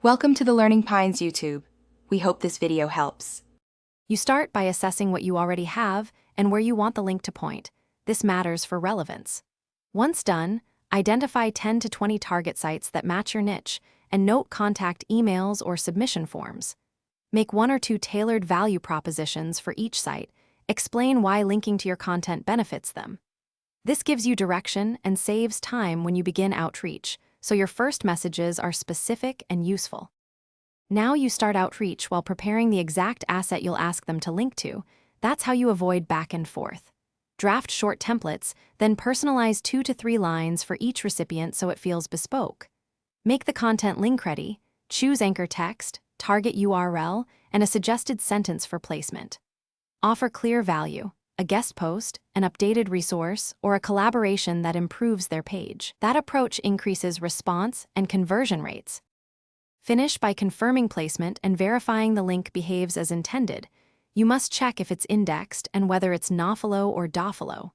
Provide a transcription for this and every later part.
Welcome to the Learning Pines YouTube. We hope this video helps. You start by assessing what you already have and where you want the link to point. This matters for relevance. Once done, identify 10 to 20 target sites that match your niche and note contact emails or submission forms. Make 1 or 2 tailored value propositions for each site. Explain why linking to your content benefits them. This gives you direction and saves time when you begin outreach, so your first messages are specific and useful. Now you start outreach while preparing the exact asset you'll ask them to link to. That's how you avoid back and forth. Draft short templates, then personalize 2 to 3 lines for each recipient so it feels bespoke. Make the content link-ready, choose anchor text, target URL, and a suggested sentence for placement. Offer clear value, a guest post, an updated resource, or a collaboration that improves their page. That approach increases response and conversion rates. Finish by confirming placement and verifying the link behaves as intended. You must check if it's indexed and whether it's Nofolo or Dofolo.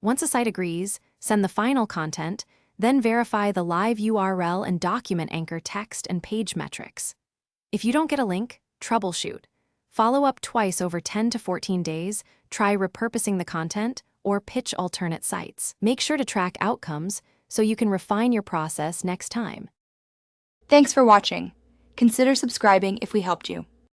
Once a site agrees, send the final content, then verify the live URL and document anchor text and page metrics. If you don't get a link, troubleshoot. Follow up twice over 10 to 14 days, try repurposing the content, or pitch alternate sites. Make sure to track outcomes so you can refine your process next time. Thanks for watching. Consider subscribing if we helped you.